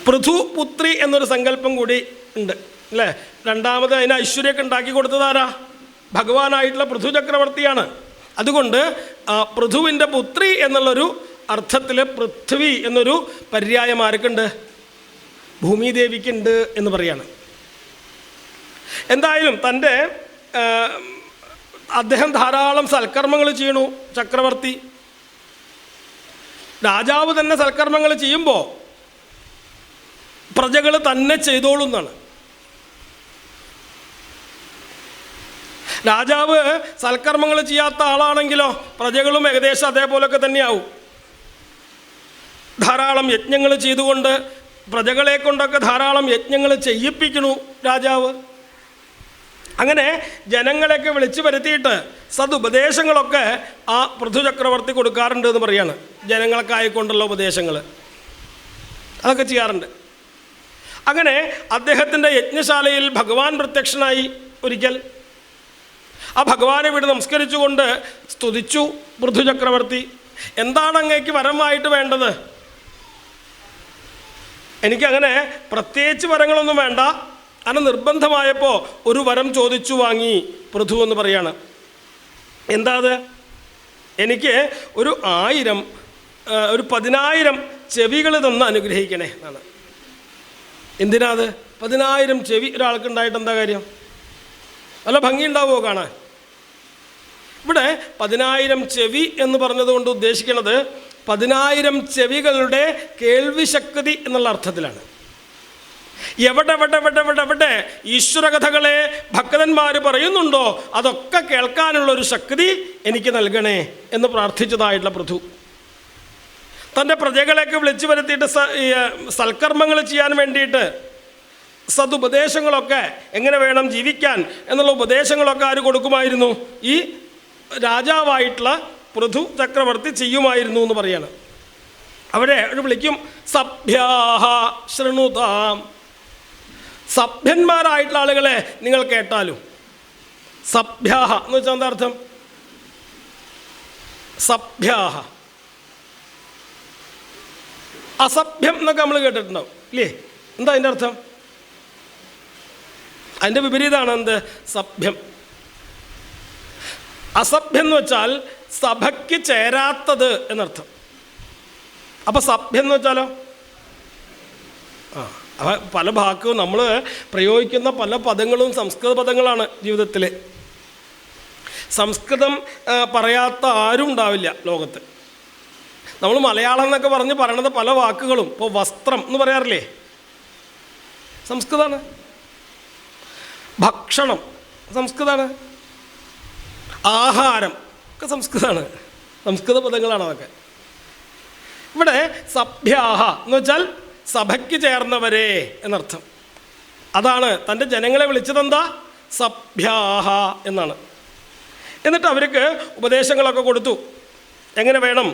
പൃഥുപുത്രി എന്നൊരു സങ്കല്പം കൂടി ഉണ്ട് അല്ലേ? രണ്ടാമത് അതിന് ഐശ്വര്യമൊക്കെ ഉണ്ടാക്കി കൊടുത്തതാരാ? ഭഗവാനായിട്ടുള്ള പൃഥു ചക്രവർത്തിയാണ്. അതുകൊണ്ട് പൃഥുവിൻ്റെ പുത്രി എന്നുള്ളൊരു അർത്ഥത്തിൽ പൃഥ്വി എന്നൊരു പര്യായം ആർക്കുണ്ട്? ഭൂമിദേവിക്കുണ്ട് എന്ന് പറയാണ്. എന്തായാലും അദ്ദേഹം ധാരാളം സൽക്കർമ്മങ്ങൾ ചെയ്യണു. ചക്രവർത്തി രാജാവ് തന്നെ സൽക്കർമ്മങ്ങൾ ചെയ്യുമ്പോൾ പ്രജകൾ തന്നെ ചെയ്തോളും എന്നാണ്. രാജാവ് സൽക്കർമ്മങ്ങൾ ചെയ്യാത്ത ആളാണെങ്കിലോ പ്രജകളും ഏകദേശം അതേപോലൊക്കെ തന്നെയാവും. ധാരാളം യജ്ഞങ്ങൾ ചെയ്തുകൊണ്ട് പ്രജകളെ കൊണ്ടൊക്കെ ധാരാളം യജ്ഞങ്ങൾ ചെയ്യിപ്പിക്കണു രാജാവ്. അങ്ങനെ ജനങ്ങളെയൊക്കെ വിളിച്ചു വരുത്തിയിട്ട് സതുപദേശങ്ങളൊക്കെ ആ പൃഥു ചക്രവർത്തി കൊടുക്കാറുണ്ട് എന്ന് പറയാണ്. ജനങ്ങൾക്കായിക്കൊണ്ടുള്ള ഉപദേശങ്ങൾ അതൊക്കെ ചെയ്യാറുണ്ട്. അങ്ങനെ അദ്ദേഹത്തിൻ്റെ യജ്ഞശാലയിൽ ഭഗവാൻ പ്രത്യക്ഷനായി ഒരിക്കൽ. ആ ഭഗവാനെ വീട് നമസ്കരിച്ചുകൊണ്ട് സ്തുതിച്ചു പൃഥു ചക്രവർത്തി. എന്താണ് അങ്ങേക്ക് വരമായിട്ട് വേണ്ടത്? എനിക്കങ്ങനെ പ്രത്യേകിച്ച് വരങ്ങളൊന്നും വേണ്ട, അങ്ങനെ നിർബന്ധമായപ്പോൾ ഒരു വരം ചോദിച്ചു വാങ്ങി പൃഥു എന്ന് പറയാണ്. എന്താ അത്? എനിക്ക് ഒരു 10,000 ചെവികൾ തന്ന് അനുഗ്രഹിക്കണേ എന്നാണ്. എന്തിനാ അത്? 10,000 ചെവി ഒരാൾക്കുണ്ടായിട്ട് എന്താ കാര്യം? നല്ല ഭംഗിയുണ്ടാവുമോ കാണാൻ? ഇവിടെ 10,000 ചെവി എന്ന് പറഞ്ഞതുകൊണ്ട് ഉദ്ദേശിക്കുന്നത് 10,000 ചെവികളുടെ കേൾവിശക്തി എന്നുള്ള അർത്ഥത്തിലാണ്. എവിടെ ഈശ്വരകഥകളെ ഭക്തന്മാർ പറയുന്നുണ്ടോ അതൊക്കെ കേൾക്കാനുള്ളൊരു ശക്തി എനിക്ക് നൽകണേ എന്ന് പ്രാർത്ഥിച്ചതായിട്ടുള്ള പൃഥു തൻ്റെ പ്രജകളെയൊക്കെ വിളിച്ചു വരുത്തിയിട്ട് സൽക്കർമ്മങ്ങൾ ചെയ്യാൻ വേണ്ടിയിട്ട് സതുപദേശങ്ങളൊക്കെ എങ്ങനെ വേണം ജീവിക്കാൻ എന്നുള്ള ഉപദേശങ്ങളൊക്കെ ആര് കൊടുക്കുമായിരുന്നു? ഈ രാജാവായിട്ടുള്ള പൃഥു ചക്രവർത്തി ചെയ്യുമായിരുന്നു എന്ന് പറയാണ്. അവിടെ വിളിക്കും സഭ്യാഹ ശൃണുതാം. സഭ്യന്മാരായിട്ടുള്ള ആളുകളെ നിങ്ങൾ കേട്ടാലും. സഭ്യാഹ എന്ന് വെച്ചാൽ എന്താ അർത്ഥം? സഭ്യാഹ അസഭ്യം എന്നൊക്കെ നമ്മൾ കേട്ടിട്ടുണ്ടാവും ഇല്ലേ? എന്താ അതിൻ്റെ അർത്ഥം? അതിൻ്റെ വിപരീതമാണ് എന്ത്? സഭ്യം. അസഭ്യം എന്ന് വെച്ചാൽ സഭയ്ക്ക് ചേരാത്തത് എന്നർത്ഥം. അപ്പം സഭ്യം എന്ന് വെച്ചാലോ പല ഭാഗവും നമ്മൾ പ്രയോഗിക്കുന്ന പല പദങ്ങളും സംസ്കൃത പദങ്ങളാണ് ജീവിതത്തിൽ. സംസ്കൃതം പറയാത്ത ആരും ഉണ്ടാവില്ല ലോകത്ത്. നമ്മൾ മലയാളം എന്നൊക്കെ പറയണത് പല വാക്കുകളും. ഇപ്പോൾ വസ്ത്രം എന്ന് പറയാറില്ലേ? സംസ്കൃതമാണ്. ഭക്ഷണം സംസ്കൃതമാണ്. ആഹാരം ഒക്കെ സംസ്കൃതമാണ്. സംസ്കൃത പദങ്ങളാണ് അതൊക്കെ. ഇവിടെ സഭ്യാഹ എന്ന് വെച്ചാൽ സഭയ്ക്ക് ചേർന്നവരെ എന്നർത്ഥം. അതാണ് തൻ്റെ ജനങ്ങളെ വിളിച്ചതെന്താ? സഭ്യാഹ എന്നാണ്. എന്നിട്ട് അവർക്ക് ഉപദേശങ്ങളൊക്കെ കൊടുത്തു. എങ്ങനെ വേണം,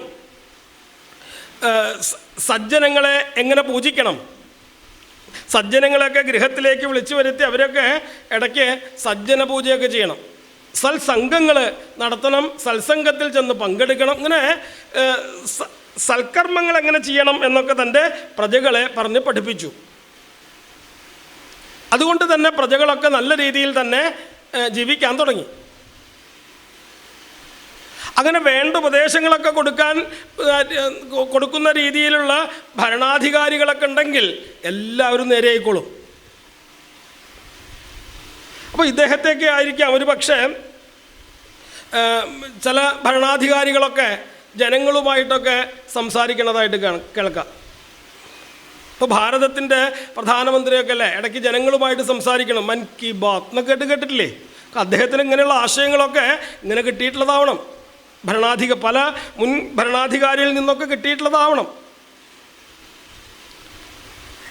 സജ്ജനങ്ങളെ എങ്ങനെ പൂജിക്കണം, സജ്ജനങ്ങളെയൊക്കെ ഗൃഹത്തിലേക്ക് വിളിച്ചു വരുത്തി അവരൊക്കെ ഇടയ്ക്ക് സജ്ജന പൂജയൊക്കെ ചെയ്യണം, സൽസംഗങ്ങൾ നടത്തണം, സത്സംഗത്തിൽ ചെന്ന് പങ്കെടുക്കണം, ഇങ്ങനെ സൽക്കർമ്മങ്ങൾ എങ്ങനെ ചെയ്യണം എന്നൊക്കെ തൻ്റെ പ്രജകളെ പറഞ്ഞ് പഠിപ്പിച്ചു. അതുകൊണ്ട് തന്നെ പ്രജകളൊക്കെ നല്ല രീതിയിൽ തന്നെ ജീവിക്കാൻ തുടങ്ങി. അങ്ങനെ വേണ്ട ഉപദേശങ്ങളൊക്കെ കൊടുക്കുന്ന രീതിയിലുള്ള ഭരണാധികാരികളൊക്കെ ഉണ്ടെങ്കിൽ എല്ലാവരും നേരെയായിക്കോളും. അപ്പോൾ ഇദ്ദേഹത്തെയൊക്കെ ആയിരിക്കാം ഒരു പക്ഷേ ചില ഭരണാധികാരികളൊക്കെ ജനങ്ങളുമായിട്ടൊക്കെ സംസാരിക്കുന്നതായിട്ട് കേൾക്കാം. ഇപ്പോൾ ഭാരതത്തിൻ്റെ പ്രധാനമന്ത്രിയൊക്കെ അല്ലേ ഇടയ്ക്ക് ജനങ്ങളുമായിട്ട് സംസാരിക്കണം, മൻ കി ബാത്ത് എന്നൊക്കെ കേട്ടിട്ടില്ലേ? അദ്ദേഹത്തിന് ഇങ്ങനെയുള്ള ആശയങ്ങളൊക്കെ ഇങ്ങനെ കിട്ടിയിട്ടുള്ളതാവണം. പല മുൻ ഭരണാധികാരിയിൽ നിന്നൊക്കെ കിട്ടിയിട്ടുള്ളതാവണം.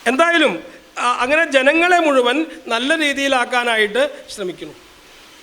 എന്തായാലും അങ്ങനെ ജനങ്ങളെ മുഴുവൻ നല്ല രീതിയിലാക്കാനായിട്ട് ശ്രമിക്കുന്നു.